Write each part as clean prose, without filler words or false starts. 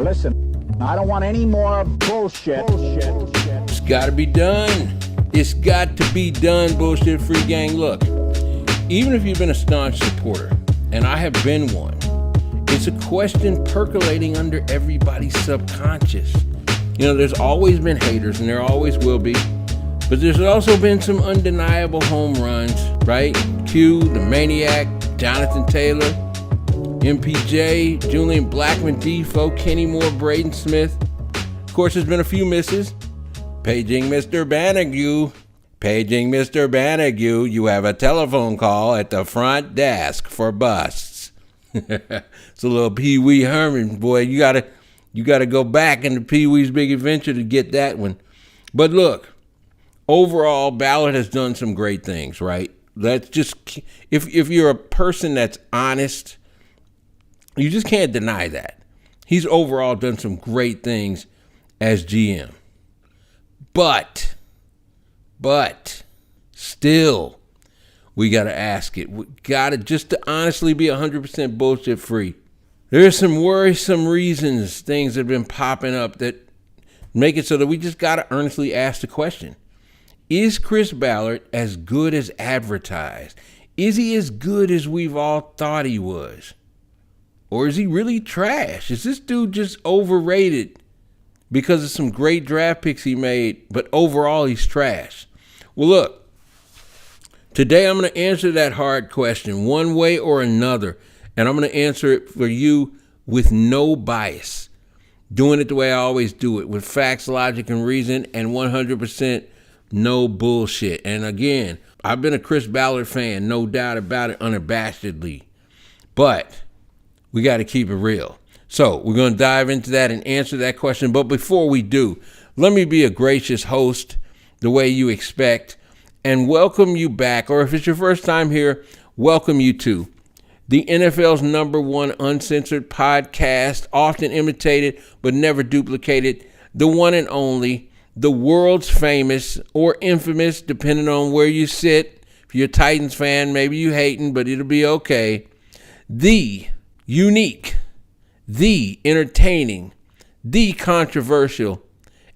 Listen, I don't want any more bullshit. It's got to be done. It's got to be done, bullshit free gang. Look, even if you've been a staunch supporter, and I have been one, it's a question percolating under everybody's subconscious. You know, there's always been haters, and there always will be, but there's also been some undeniable home runs, right? Q, the Maniac, Jonathan Taylor, MPJ, Julian Blackmon, dafuq, Kenny Moore, Braden Smith. Of course, there's been a few misses. Paging Mr. Banague. Paging Mr. Banague. You have a telephone call at the front desk for busts. It's a little Pee Wee Herman, boy. You gotta go back into Pee Wee's Big Adventure to get that one. But look, overall, Ballard has done some great things, right? That's just, if you're a person that's honest, you just can't deny that. He's overall done some great things as GM. But, still, we got to ask it. We got to, just to honestly be 100% bullshit free. There's some worrisome reasons, things that have been popping up that make it so that we just got to earnestly ask the question. Is Chris Ballard as good as advertised? Is he as good as we've all thought he was? Or is he really trash? Is this dude just overrated because of some great draft picks he made, but overall he's trash? Well, look, today I'm going to answer that hard question one way or another, and I'm going to answer it for you with no bias, doing it the way I always do it, with facts, logic, and reason, and 100% no bullshit. And again, I've been a Chris Ballard fan, no doubt about it, unabashedly, but we got to keep it real. So we're going to dive into that and answer that question. But before we do, let me be a gracious host the way you expect and welcome you back. Or if it's your first time here, welcome you to the NFL's #1 uncensored podcast, often imitated but never duplicated, the one and only, the world's famous or infamous, depending on where you sit. If you're a Titans fan, maybe you hating, but it'll be okay. The unique, the entertaining, the controversial,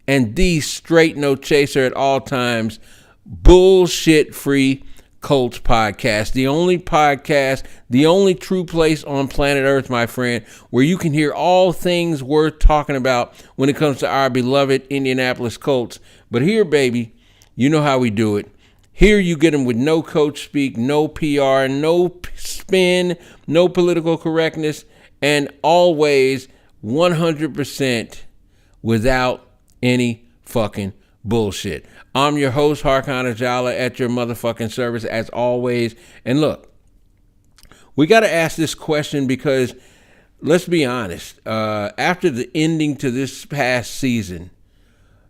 and the straight no chaser at all times, bullshit-free Colts podcast. The only podcast, the only true place on planet Earth, my friend, where you can hear all things worth talking about when it comes to our beloved Indianapolis Colts. But here, baby, you know how we do it. Here you get them with no coach speak, no PR, no spin, no political correctness, and always 100% without any fucking bullshit. I'm your host, Harkhan Ajala, at your motherfucking service as always. And look, we got to ask this question because, let's be honest, after the ending to this past season,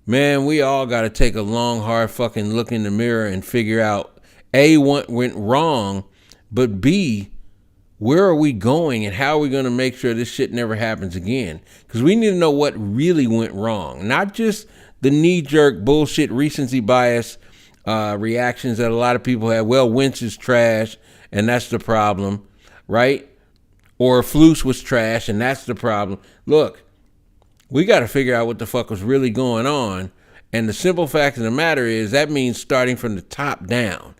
man, we all got to take a long, hard fucking look in the mirror and figure out, A, what went wrong, but B, where are we going and how are we going to make sure this shit never happens again? Because we need to know what really went wrong, not just the knee-jerk bullshit recency bias reactions that a lot of people have. Well, Wentz is trash, and that's the problem, right? Or Flus was trash, and that's the problem. Look, we got to figure out what the fuck was really going on, and the simple fact of the matter is that means starting from the top down.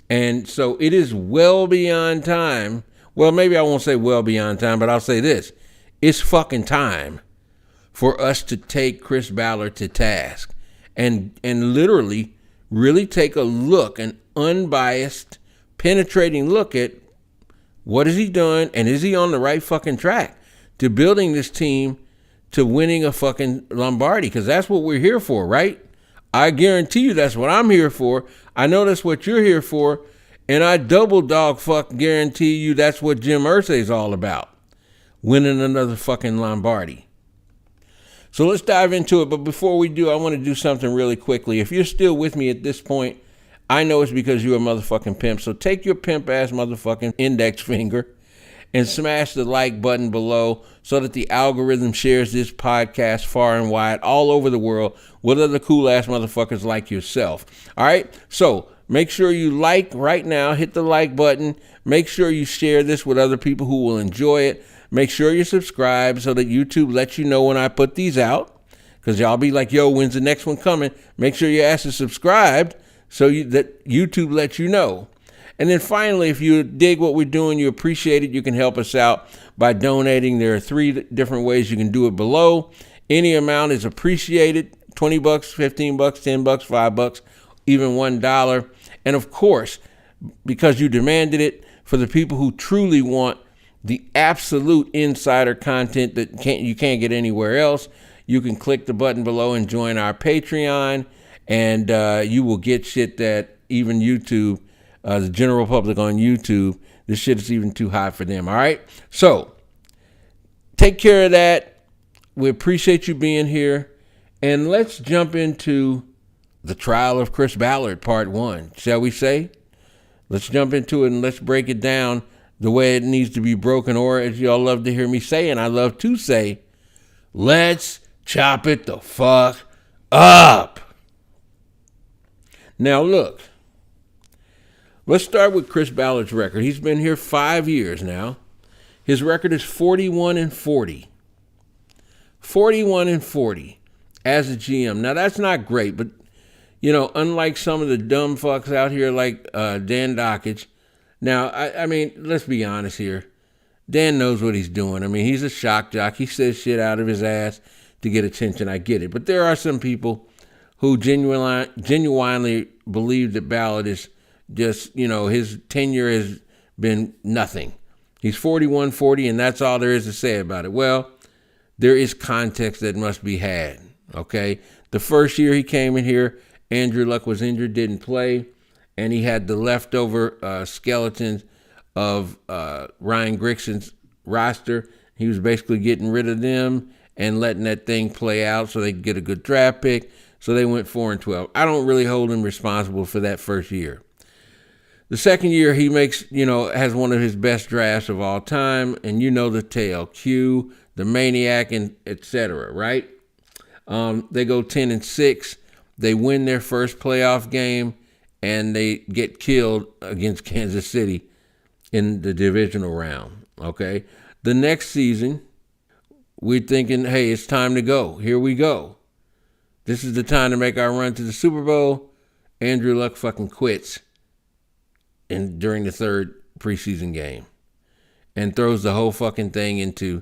And so it is well beyond time. Well, maybe I won't say well beyond time, but I'll say this. It's fucking time for us to take Chris Ballard to task and literally really take a look, an unbiased, penetrating look at what is he doing and is he on the right fucking track to building this team to winning a fucking Lombardi, because that's what we're here for, right? I guarantee you that's what I'm here for. I know that's what you're here for, and I double dog fuck guarantee you that's what Jim Irsay's all about, winning another fucking Lombardi. So let's dive into it. But before we do, I want to do something really quickly. If you're still with me at this point, I know it's because you're a motherfucking pimp. So take your pimp ass motherfucking index finger and smash the like button below so that the algorithm shares this podcast far and wide all over the world with other cool ass motherfuckers like yourself. All right. So make sure you like right now, hit the like button. Make sure you share this with other people who will enjoy it. Make sure you subscribe so that YouTube lets you know when I put these out. Because y'all be like, yo, when's the next one coming? Make sure your ass is subscribed so that YouTube lets you know. And then finally, if you dig what we're doing, you appreciate it, you can help us out by donating. There are 3 different ways you can do it below. Any amount is appreciated. $20, $15, $10, $5, even $1. And of course, because you demanded it, for the people who truly want the absolute insider content that you can't get anywhere else, you can click the button below and join our Patreon, and you will get shit that even YouTube, the general public on YouTube, this shit is even too high for them, all right? So, take care of that. We appreciate you being here. And let's jump into the trial of Chris Ballard, part 1, shall we say? Let's jump into it and let's break it down the way it needs to be broken, or as y'all love to hear me say, and I love to say, let's chop it the fuck up. Now look, let's start with Chris Ballard's record. He's been here 5 years now. His record is 41-40. 41-40 as a GM. Now that's not great, but unlike some of the dumb fucks out here like Dan Dockage. Now, I mean, let's be honest here. Dan knows what he's doing. I mean, he's a shock jock. He says shit out of his ass to get attention. I get it. But there are some people who genuinely believe that Ballard is just, his tenure has been nothing. He's 41-40, and that's all there is to say about it. Well, there is context that must be had, okay? The first year he came in here, Andrew Luck was injured, didn't play, and he had the leftover skeletons of Ryan Grigson's roster. He was basically getting rid of them and letting that thing play out so they could get a good draft pick. So they went 4-12. I don't really hold him responsible for that first year. The second year, he makes, has one of his best drafts of all time, and the tale. Q, the Maniac, and etc., right? They go 10-6. They win their first playoff game, and they get killed against Kansas City in the divisional round, okay? The next season, we're thinking, hey, it's time to go. Here we go. This is the time to make our run to the Super Bowl. Andrew Luck fucking quits during the third preseason game and throws the whole fucking thing into,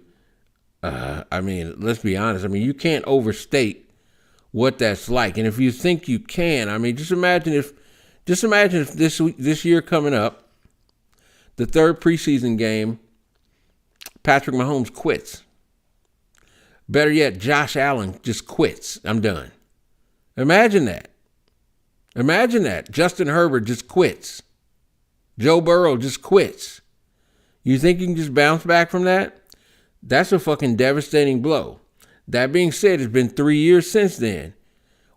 let's be honest. I mean, you can't overstate what that's like. And if you think you can, just imagine if this year coming up, the third preseason game, Patrick Mahomes quits. Better yet, Josh Allen just quits. I'm done. Imagine that. Justin Herbert just quits. Joe Burrow just quits. You think you can just bounce back from that? That's a fucking devastating blow. That being said, it's been 3 years since then.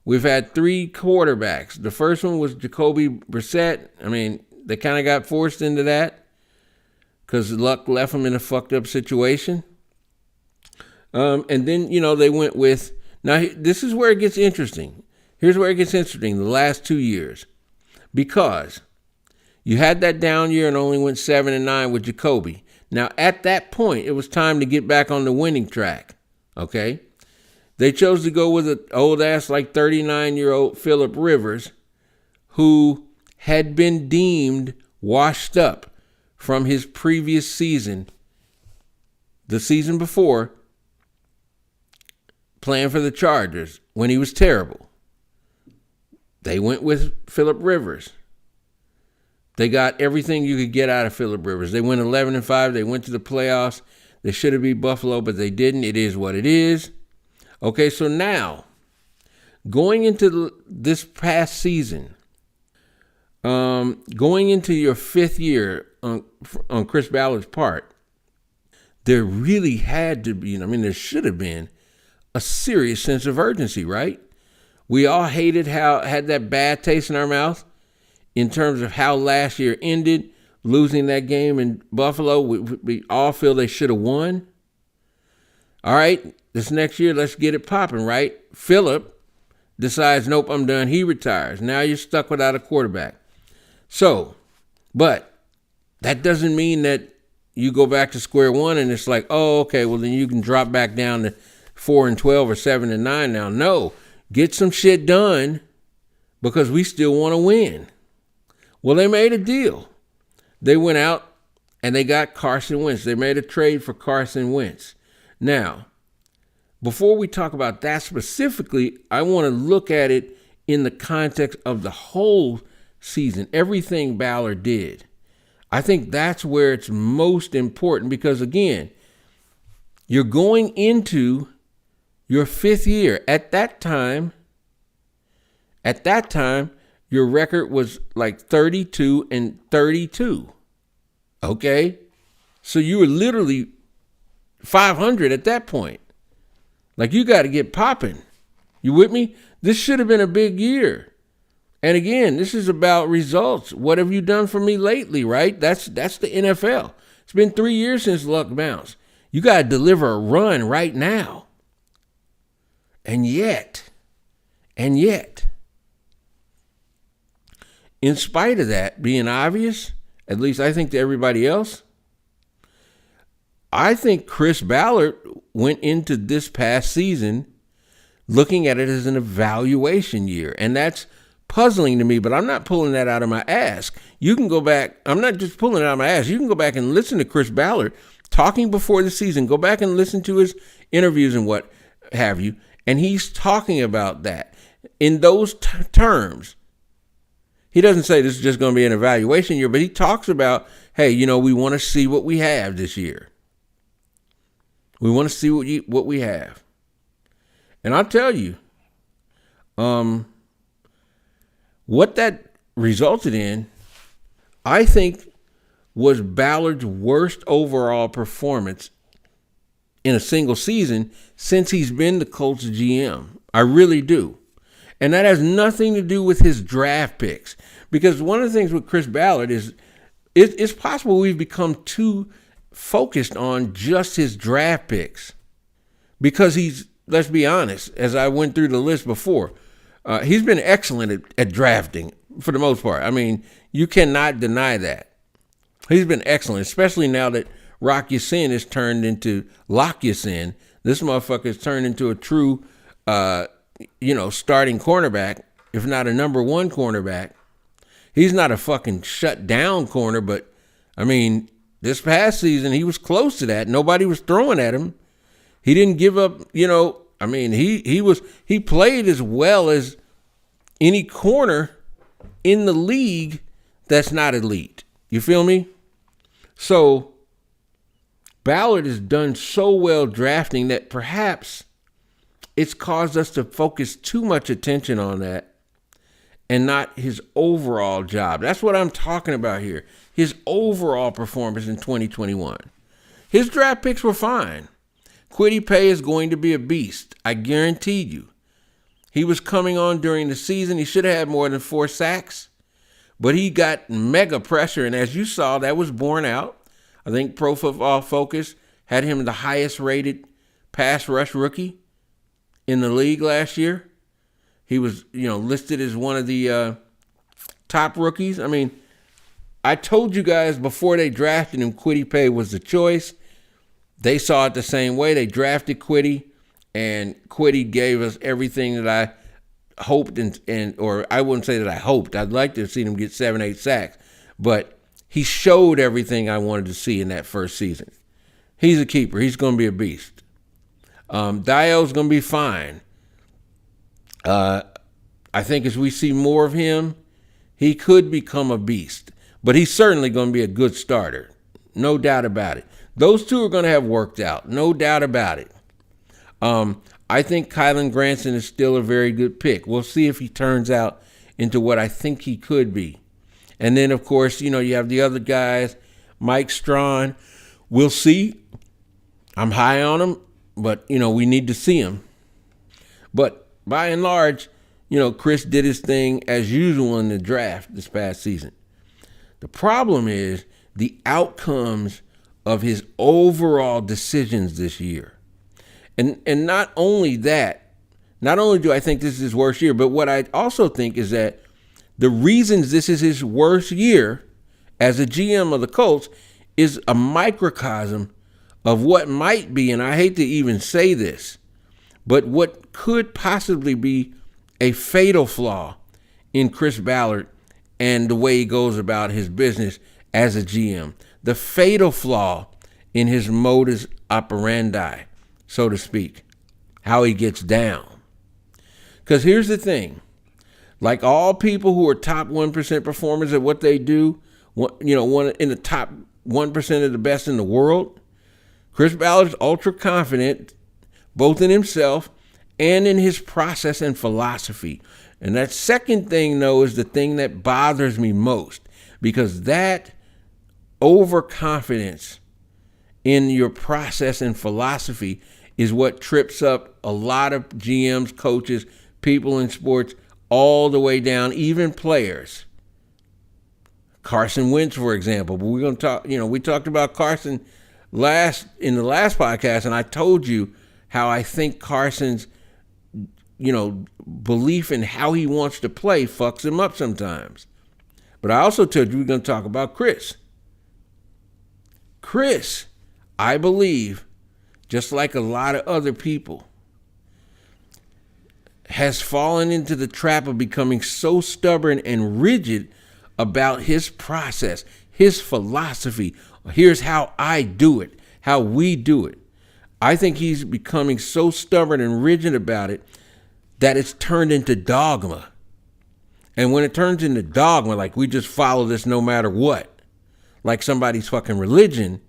We've had 3 quarterbacks. The first one was Jacoby Brissett. They kind of got forced into that because Luck left them in a fucked up situation. And then, they went with... Now, this is where it gets interesting. Here's where it gets interesting, the last 2 years. Because you had that down year and only went 7-9 with Jacoby. Now, at that point, it was time to get back on the winning track. Okay? They chose to go with an old-ass, 39-year-old Phillip Rivers, who had been deemed washed up from his previous season, the season before, playing for the Chargers when he was terrible. They went with Phillip Rivers. They got everything you could get out of Phillip Rivers. They went 11-5. They went to the playoffs. They should have beat Buffalo, but they didn't. It is what it is. Okay, so now, going into this past season, going into your 5th year on Chris Ballard's part, there really had to be, there should have been a serious sense of urgency, right? We all had that bad taste in our mouth in terms of how last year ended, losing that game in Buffalo. We all feel they should have won. All right, this next year, let's get it popping, right? Phillip decides, nope, I'm done. He retires. Now you're stuck without a quarterback. So, but that doesn't mean that you go back to square one and it's like, oh, okay, well then you can drop back down to 4-12 or 7-9 now. No, get some shit done because we still want to win. Well, they made a deal. They went out and they got Carson Wentz. They made a trade for Carson Wentz. Now, before we talk about that specifically, I want to look at it in the context of the whole season, everything Ballard did. I think that's where it's most important because, again, you're going into your 5th year. At that time, your record was like 32-32. Okay? So you were literally 500 at that point. Like, you got to get popping. You with me? This should have been a big year. And again, this is about results. What have you done for me lately, right? That's the NFL. It's been 3 years since luck bounced. You got to deliver a run right now. And yet, in spite of that being obvious, at least I think to everybody else, I think Chris Ballard went into this past season looking at it as an evaluation year. And that's puzzling to me, but I'm not pulling that out of my ass. You can go back. I'm not just pulling it out of my ass. You can go back and listen to Chris Ballard talking before the season. Go back and listen to his interviews and what have you. And he's talking about that in those terms. He doesn't say this is just going to be an evaluation year, but he talks about, hey, we want to see what we have this year. We want to see what we have. And I'll tell you, what that resulted in, I think, was Ballard's worst overall performance in a single season since he's been the Colts GM. I really do. And that has nothing to do with his draft picks. Because one of the things with Chris Ballard is it's possible we've become too focused on just his draft picks. Because let's be honest, as I went through the list before, he's been excellent at drafting for the most part. I mean, you cannot deny that. He's been excellent, especially now that Rock Ya-Sin has turned into Lock Ya-Sin. This motherfucker has turned into a true, starting cornerback, if not a number one cornerback. He's not a fucking shut down corner, but I mean, this past season, he was close to that. Nobody was throwing at him. He didn't give up, I mean, he played as well as any corner in the league that's not elite. You feel me? So Ballard has done so well drafting that perhaps it's caused us to focus too much attention on that and not his overall job. That's what I'm talking about here. His overall performance in 2021. His draft picks were fine. Kwity Paye is going to be a beast. I guarantee you. He was coming on during the season. He should have had more than 4 sacks. But he got mega pressure. And as you saw, that was borne out. I think Pro Football Focus had him the highest rated pass rush rookie in the league last year. He was, listed as one of the top rookies. I mean, I told you guys before they drafted him, Kwity Paye was the choice. They saw it the same way. They drafted Kwity, and Kwity gave us everything that I hoped, or I wouldn't say that I hoped. I'd like to have seen him get 7-8 sacks, but he showed everything I wanted to see in that first season. He's a keeper. He's going to be a beast. Dio's going to be fine. I think as we see more of him, he could become a beast, but he's certainly going to be a good starter. No doubt about it. Those two are going to have worked out. No doubt about it. I think Kylan Granson is still a very good pick. We'll see if he turns out into what I think he could be. And then, of course, you have the other guys, Mike Strawn. We'll see. I'm high on him, but, we need to see him. But by and large, Chris did his thing as usual in the draft this past season. The problem is the outcomes of his overall decisions this year. And not only that, not only do I think this is his worst year, but what I also think is that the reasons this is his worst year as a GM of the Colts is a microcosm of what might be, and I hate to even say this, but what could possibly be a fatal flaw in Chris Ballard and the way he goes about his business as a GM. The fatal flaw in his modus operandi, so to speak, how he gets down. Because here's the thing. Like all people who are top 1% performers at what they do, one in the top 1% of the best in the world, Chris Ballard's ultra confident, both in himself and in his process and philosophy. And that second thing, though, is the thing that bothers me most, because that overconfidence in your process and philosophy is what trips up a lot of GMs, coaches, people in sports, all the way down, even players. Carson Wentz, for example. But we're going to talk, we talked about Carson in the last podcast, and I told you how I think Carson's, belief in how he wants to play fucks him up sometimes. But I also told you we're going to talk about Chris. Chris, I believe, just like a lot of other people, has fallen into the trap of becoming so stubborn and rigid about his process, his philosophy. Here's how I do it, how we do it. I think he's becoming so stubborn and rigid about it that it's turned into dogma. And when it turns into dogma, like we just follow this no matter what, like somebody's fucking religion,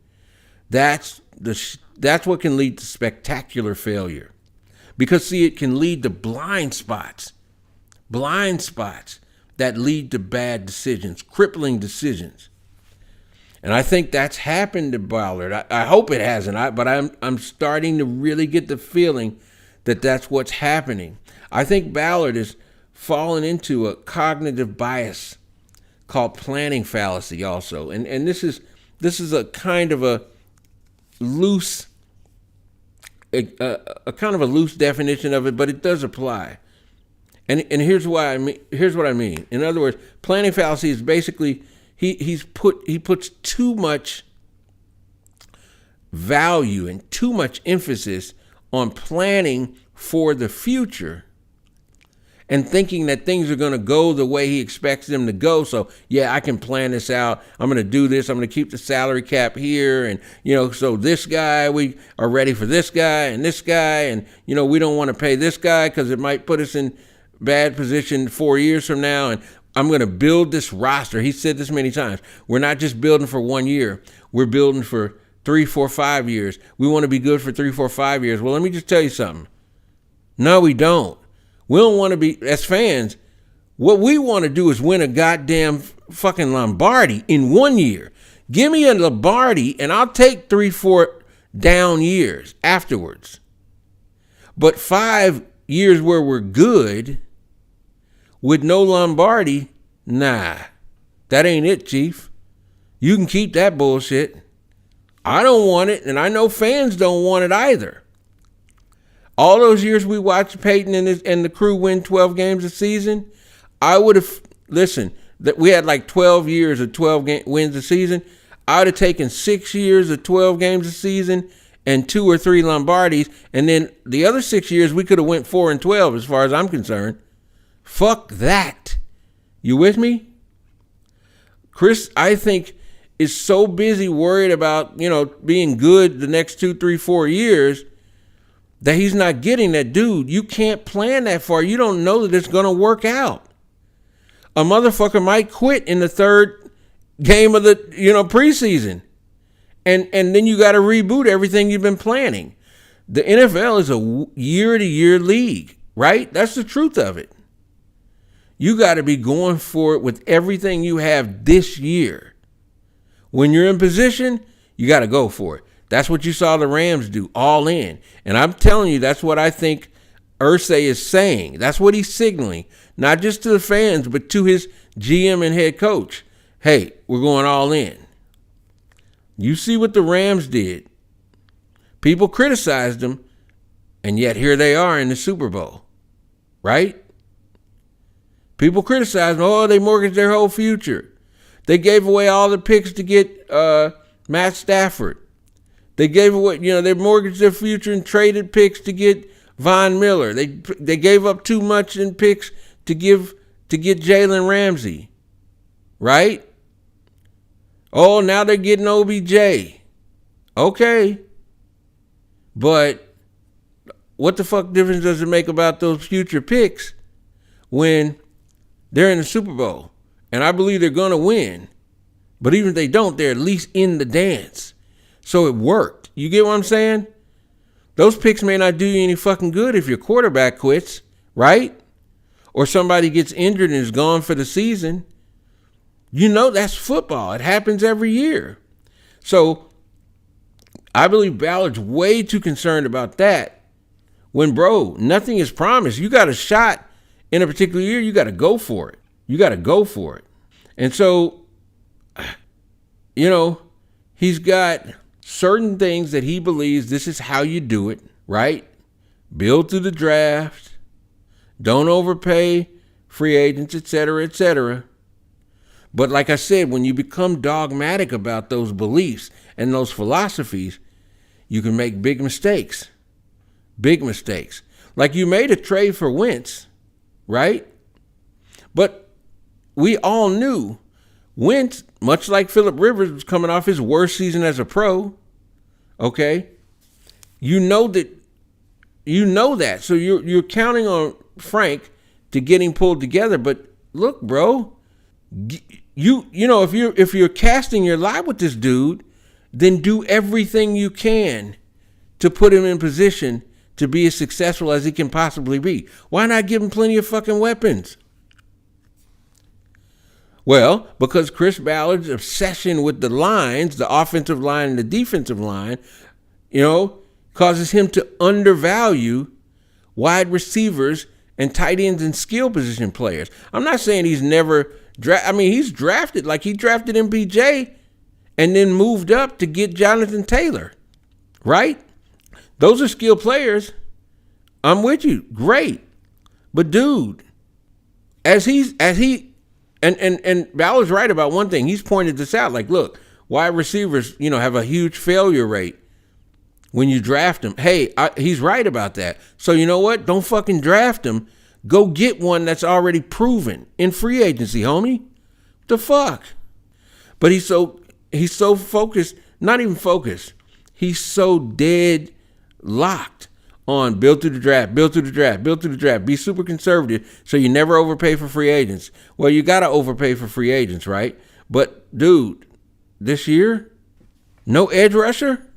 that's what can lead to spectacular failure. Because, see, it can lead to blind spots that lead to bad decisions, crippling decisions. And I think that's happened to Ballard. I hope it hasn't, but I'm starting to really get the feeling that that's what's happening. I think Ballard is fallen into a cognitive bias called planning fallacy also. And this is a kind of a loose kind of a loose definition of it, but it does apply. And here's what I mean. In other words, planning fallacy is basically he puts too much value and too much emphasis on planning for the future and thinking that things are going to go the way he expects them to go. So, yeah, I can plan this out. I'm going to do this. I'm going to keep the salary cap here. And, so this guy, we are ready for this guy. And, we don't want to pay this guy because it might put us in bad position 4 years from now. And I'm going to build this roster. He said this many times. We're not just building for 1 year. We're building for 3, 4, 5 years. We want to be good for 3, 4, 5 years. Well, let me just tell you something. No, we don't. We don't want to be, as fans, what we want to do is win a goddamn fucking Lombardi in 1 year. Give me a Lombardi and I'll take 3, 4 down years afterwards. But 5 years where we're good with no Lombardi, nah, that ain't it, Chief. You can keep that bullshit. I don't want it, and I know fans don't want it either. All those years we watched Peyton and the crew win 12 games a season, I would have, that we had like 12 years of 12 wins a season. I would have taken 6 years of 12 games a season and 2 or 3 Lombardis, and then the other 6 years we could have went 4 and 12 as far as I'm concerned. Fuck that. You with me? Chris, I think, is so busy worried about, being good the next 2, 3, 4 years that he's not getting that. Dude, you can't plan that far. You don't know that it's going to work out. A motherfucker might quit in the 3rd game of the, preseason. And then you got to reboot everything you've been planning. The NFL is a year-to-year league, right? That's the truth of it. You got to be going for it with everything you have this year. When you're in position, you got to go for it. That's what you saw the Rams do, all in. And I'm telling you, that's what I think Irsay is saying. That's what he's signaling, not just to the fans, but to his GM and head coach. Hey, we're going all in. You see what the Rams did. People criticized them, and yet here they are in the Super Bowl, right? People criticized them. Oh, they mortgaged their whole future. They gave away all the picks to get Matt Stafford. They gave away, they mortgaged their future and traded picks to get Von Miller. They gave up too much in picks to get Jalen Ramsey, right? Oh, now they're getting OBJ. Okay. But what the fuck difference does it make about those future picks when they're in the Super Bowl? And I believe they're going to win. But even if they don't, they're at least in the dance. So it worked. You get what I'm saying? Those picks may not do you any fucking good if your quarterback quits, right? Or somebody gets injured and is gone for the season. That's football. It happens every year. So I believe Ballard's way too concerned about that when, bro, nothing is promised. You got a shot in a particular year. You got to go for it. And so, he's got certain things that he believes this is how you do it, right? Build through the draft. Don't overpay free agents, et cetera, et cetera. But like I said, when you become dogmatic about those beliefs and those philosophies, you can make big mistakes. Big mistakes. Like you made a trade for Wentz, right? But we all knew Wentz, much like Phillip Rivers, was coming off his worst season as a pro. Okay? You know that. So you're counting on Frank to get him pulled together. But look, bro, if you're casting your lot with this dude, then do everything you can to put him in position to be as successful as he can possibly be. Why not give him plenty of fucking weapons? Well, because Chris Ballard's obsession with the lines, the offensive line and the defensive line, causes him to undervalue wide receivers and tight ends and skill position players. I'm not saying he's never he's drafted, like he drafted MPJ and then moved up to get Jonathan Taylor, right? Those are skilled players. I'm with you. Great. But dude, and Ballard's right about one thing. He's pointed this out. Like, look, wide receivers, have a huge failure rate when you draft them. Hey, he's right about that. So you know what? Don't fucking draft him. Go get one that's already proven in free agency, homie. What the fuck? But he's so focused, not even focused. He's so dead locked on build through the draft. Be super conservative so you never overpay for free agents. Well, you got to overpay for free agents, right? But, dude, this year, no edge rusher?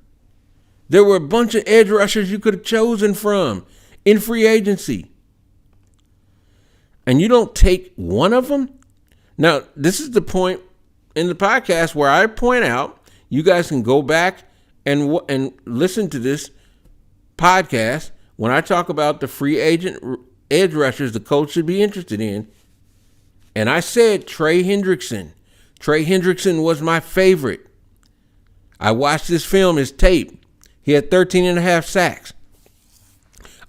There were a bunch of edge rushers you could have chosen from in free agency. And you don't take one of them? Now, this is the point in the podcast where I point out, you guys can go back and listen to this podcast when I talk about the free agent edge rushers the Colts should be interested in. And I said Trey Hendrickson. Trey Hendrickson was my favorite. I watched this film, his tape. He had 13 and a half sacks.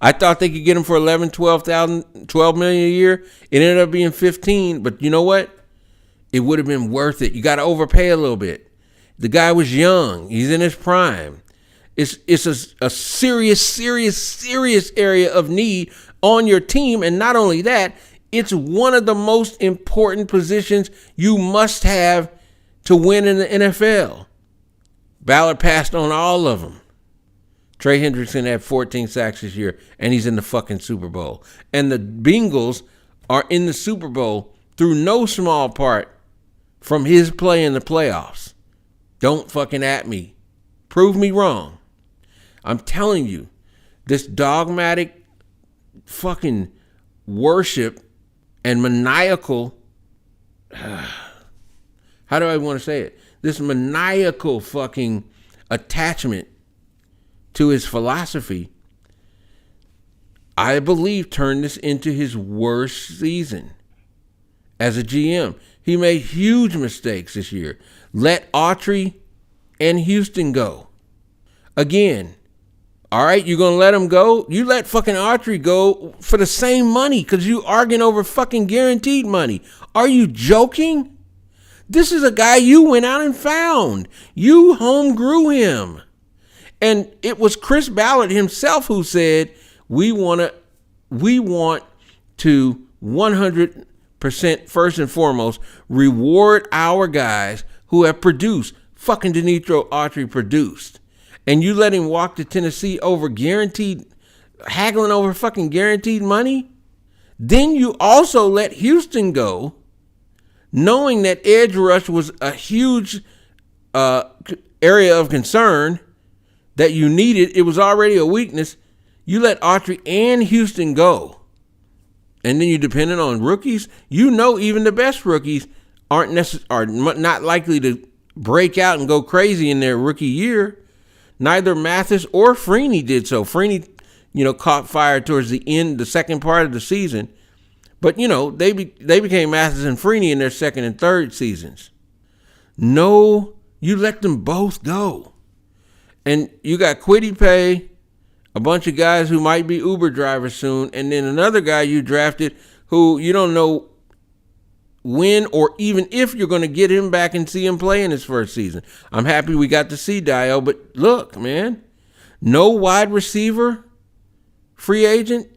I thought they could get him for $12 million a year. It ended up being 15, but you know what? It would have been worth it. You got to overpay a little bit. The guy was young. He's in his prime. It's a serious area of need on your team. And not only that, it's one of the most important positions you must have to win in the NFL. Ballard passed on all of them. Trey Hendrickson had 14 sacks this year, and he's in the fucking Super Bowl. And the Bengals are in the Super Bowl through no small part from his play in the playoffs. Don't fucking at me. Prove me wrong. I'm telling you, this dogmatic fucking worship and maniacal, how do I want to say it? This maniacal fucking attachment to his philosophy, I believe turned this into his worst season as a GM. He made huge mistakes this year. Let Autry and Houston go. Again, all right, you're going to let him go? You let fucking Autry go for the same money because you arguing over fucking guaranteed money. Are you joking? This is a guy you went out and found. You home grew him. And it was Chris Ballard himself who said, we want to 100% first and foremost reward our guys who have produced. Fucking Denitro Autry produced. And you let him walk to Tennessee over haggling over fucking guaranteed money? Then you also let Houston go, knowing that edge rush was a huge area of concern that you needed. It was already a weakness. You let Autry and Houston go. And then you depended on rookies. You know even the best rookies are not likely to break out and go crazy in their rookie year. Neither Mathis or Freeney did so. Freeney, caught fire towards the end, the second part of the season. But, they became Mathis and Freeney in their second and third seasons. No, you let them both go. And you got Kwity Paye, a bunch of guys who might be Uber drivers soon, and then another guy you drafted who you don't know when or even if you're going to get him back and see him play in his first season. I'm happy we got to see Dio, but look, man, no wide receiver free agent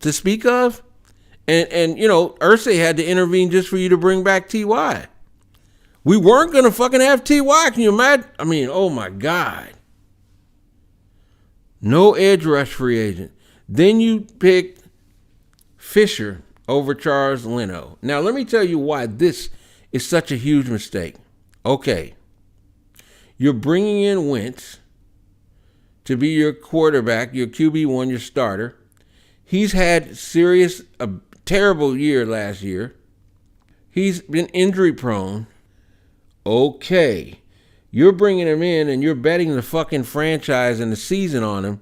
to speak of. And Irsay had to intervene just for you to bring back T.Y. We weren't going to fucking have T.Y. Can you imagine? I mean, oh my God. No edge rush free agent. Then you picked Fisher over Charles Leno. Now, let me tell you why this is such a huge mistake. Okay. You're bringing in Wentz to be your quarterback, your QB1, your starter. He's had a terrible year last year. He's been injury prone. Okay. You're bringing him in and you're betting the fucking franchise and the season on him.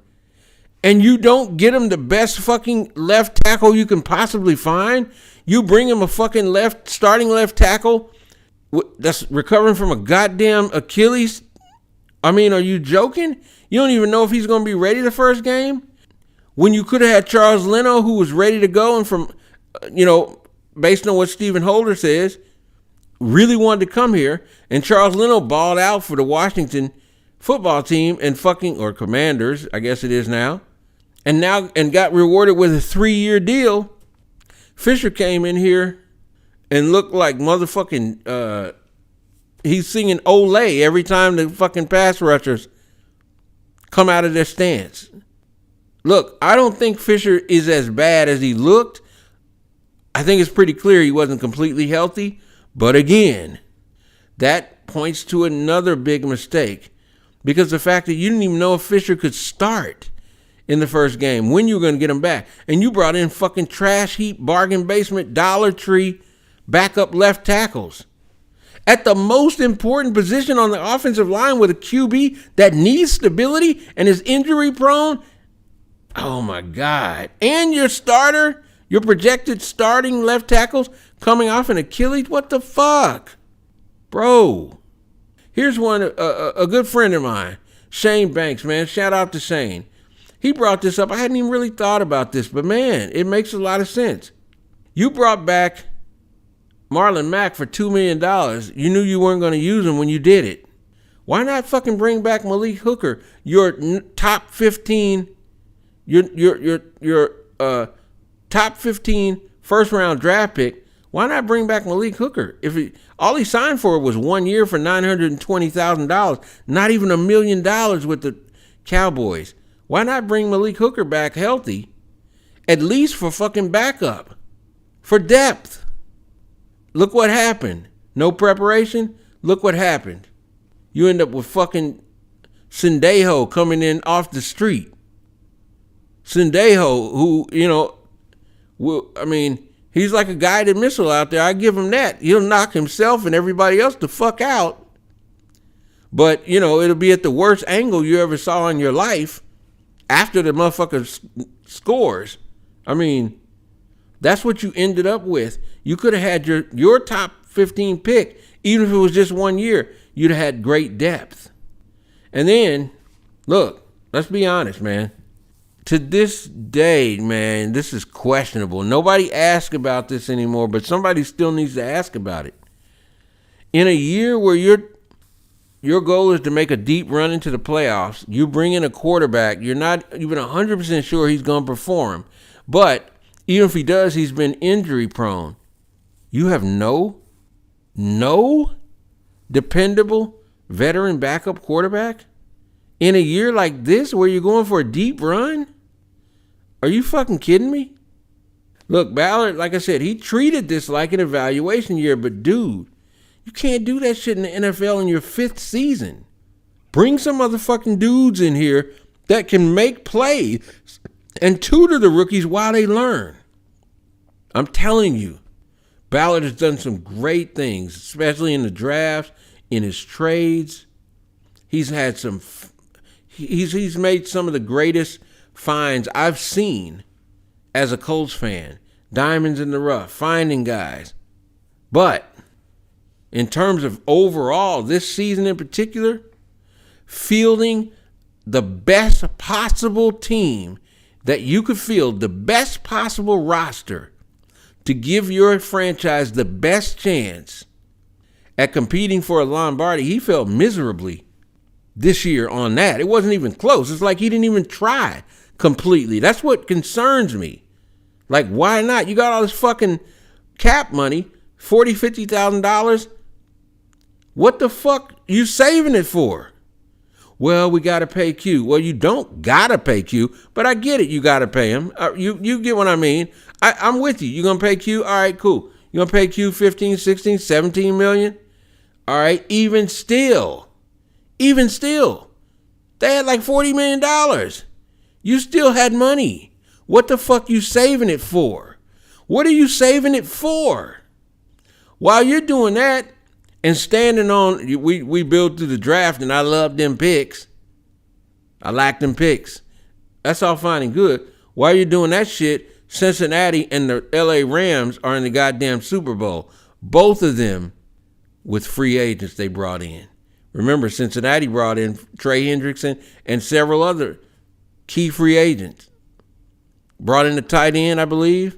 And you don't get him the best fucking left tackle you can possibly find. You bring him a fucking starting left tackle that's recovering from a goddamn Achilles. I mean, are you joking? You don't even know if he's going to be ready the first game? When you could have had Charles Leno, who was ready to go and from, based on what Stephen Holder says, really wanted to come here. And Charles Leno balled out for the Washington football team or Commanders, I guess it is now. And got rewarded with a 3-year deal. Fisher came in here and looked like motherfucking, he's singing Olay every time the fucking pass rushers come out of their stance. Look, I don't think Fisher is as bad as he looked. I think it's pretty clear he wasn't completely healthy. But again, that points to another big mistake. Because the fact that you didn't even know if Fisher could start in the first game, when you were going to get him back. And you brought in fucking trash heap, bargain basement, Dollar Tree, backup left tackles. At the most important position on the offensive line with a QB that needs stability and is injury prone. Oh my God. And your starter, your projected starting left tackles coming off an Achilles. What the fuck? Bro. Here's one, a good friend of mine, Shane Banks, man. Shout out to Shane. He brought this up. I hadn't even really thought about this, but man, it makes a lot of sense. You brought back Marlon Mack for $2 million. You knew you weren't going to use him when you did it. Why not fucking bring back Malik Hooker, your top 15, your top 15 first round draft pick? Why not bring back Malik Hooker? All he signed for was 1 year for $920,000, not even $1 million with the Cowboys. Why not bring Malik Hooker back healthy, at least for fucking backup, for depth? Look what happened. No preparation. Look what happened. You end up with fucking Sendejo coming in off the street. Sendejo, who, he's like a guided missile out there. I give him that. He'll knock himself and everybody else the fuck out. But, it'll be at the worst angle you ever saw in your life after the motherfucker scores. I mean, that's what you ended up with. You could have had your top 15 pick, even if it was just 1 year. You'd have had great depth. And then, look, let's be honest, man. To this day, man, this is questionable. Nobody asks about this anymore, but somebody still needs to ask about it. In a year where your goal is to make a deep run into the playoffs, you bring in a quarterback, you're not even 100% sure he's going to perform. But even if he does, he's been injury prone. You have no dependable veteran backup quarterback in a year like this where you're going for a deep run? Are you fucking kidding me? Look, Ballard, like I said, he treated this like an evaluation year, but dude, you can't do that shit in the NFL in your 5th season. Bring some motherfucking dudes in here that can make plays and tutor the rookies while they learn. I'm telling you, Ballard has done some great things, especially in the drafts, in his trades. He's had some, he's made some of the greatest finds I've seen as a Colts fan. Diamonds in the rough, finding guys. But in terms of overall, this season in particular, fielding the best possible team that you could field, the best possible roster to give your franchise the best chance at competing for a Lombardi, he failed miserably this year on that. It wasn't even close. It's like he didn't even try completely. That's what concerns me. Like, why not? You got all this fucking cap money, $40,000, $50,000. What the fuck you saving it for? Well, we got to pay Q. Well, you don't got to pay Q, but I get it. You got to pay him. You get what I mean. I'm with you. You going to pay Q? All right, cool. You going to pay Q 15, 16, 17 million? All right, even still, they had like $40 million. You still had money. What the fuck you saving it for? What are you saving it for? While you're doing that and standing on, we built through the draft and I love them picks. I like them picks. That's all fine and good. While you're doing that shit, Cincinnati and the LA Rams are in the goddamn Super Bowl. Both of them with free agents they brought in. Remember, Cincinnati brought in Trey Hendrickson and several other key free agents. Brought in the tight end, I believe.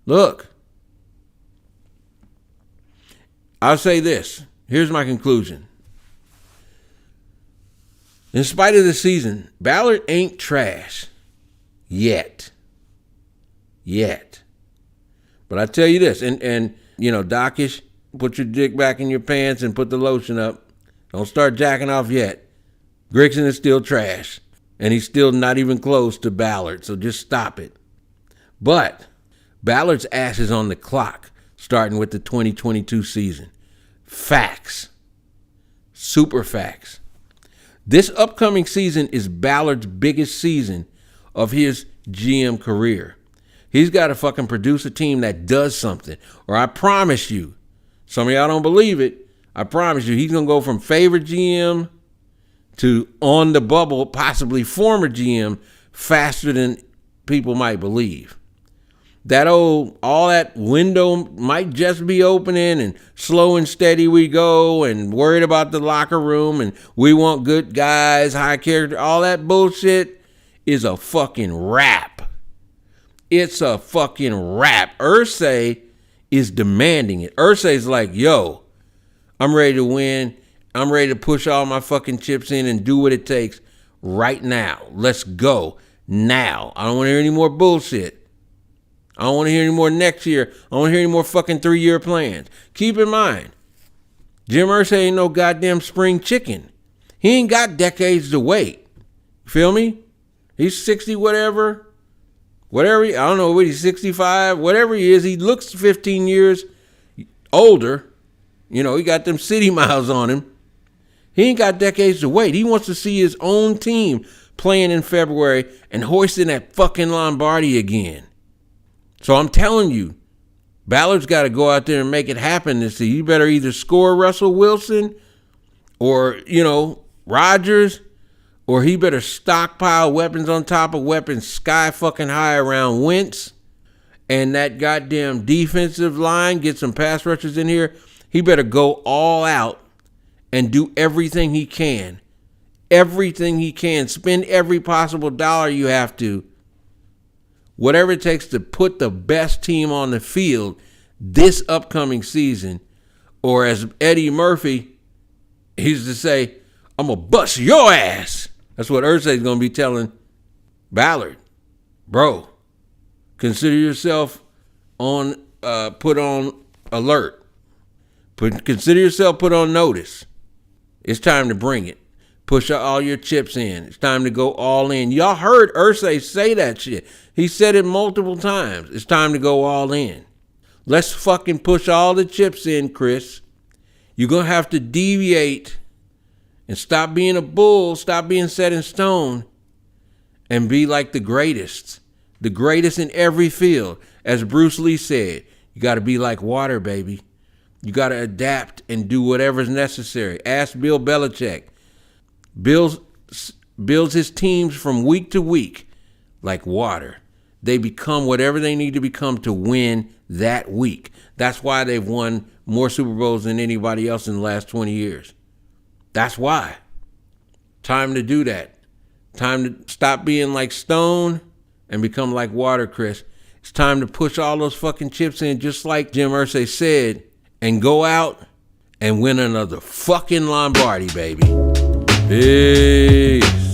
Look, I'll say this. Here's my conclusion. In spite of the season, Ballard ain't trash. Yet. But I tell you this, and you know, Dockish, put your dick back in your pants and put the lotion up. Don't start jacking off yet. Grigson is still trash. And he's still not even close to Ballard, so just stop it. But Ballard's ass is on the clock, starting with the 2022 season. Facts. Super facts. This upcoming season is Ballard's biggest season of his GM career. He's got to fucking produce a team that does something. Or I promise you, some of y'all don't believe it, I promise you, he's going to go from favorite GM to on the bubble, possibly former GM, faster than people might believe. All that window might just be opening and slow and steady we go and worried about the locker room and we want good guys, high character, all that bullshit is a fucking wrap. It's a fucking wrap. Irsay is demanding it. Irsay's like, yo, I'm ready to win. I'm ready to push all my fucking chips in and do what it takes right now. Let's go now. I don't want to hear any more bullshit. I don't want to hear any more next year. I don't want to hear any more fucking 3-year plans. Keep in mind, Jim Irsay ain't no goddamn spring chicken. He ain't got decades to wait. Feel me? He's 60 whatever. I don't know what he's 65. Whatever he is, he looks 15 years older. You know, he got them city miles on him. He ain't got decades to wait. He wants to see his own team playing in February and hoisting that fucking Lombardi again. So I'm telling you, Ballard's got to go out there and make it happen this season. You better either score Russell Wilson or, you know, Rodgers, or he better stockpile weapons on top of weapons sky fucking high around Wentz. And that goddamn defensive line, get some pass rushers in here. He better go all out and do everything he can. Everything he can. Spend every possible dollar you have to. Whatever it takes to put the best team on the field this upcoming season, Or as Eddie Murphy, he used to say, I'm going to bust your ass. That's what Irsay is going to be telling Ballard. Bro, consider yourself put on alert. Consider yourself put on notice. It's time to bring it. Push all your chips in. It's time to go all in. Y'all heard Irsay say that shit. He said it multiple times. It's time to go all in. Let's fucking push all the chips in, Chris. You're going to have to deviate and stop being a bull, stop being set in stone, and be like the greatest in every field. As Bruce Lee said, you got to be like water, baby. You got to adapt and do whatever's necessary. Ask Bill Belichick. Builds his teams from week to week like water. They become whatever they need to become to win that week. That's why they've won more Super Bowls than anybody else in the last 20 years. That's why. Time to do that. Time to stop being like stone and become like water, Chris. It's time to push all those fucking chips in, just like Jim Irsay said, and go out and win another fucking Lombardi, baby. Peace.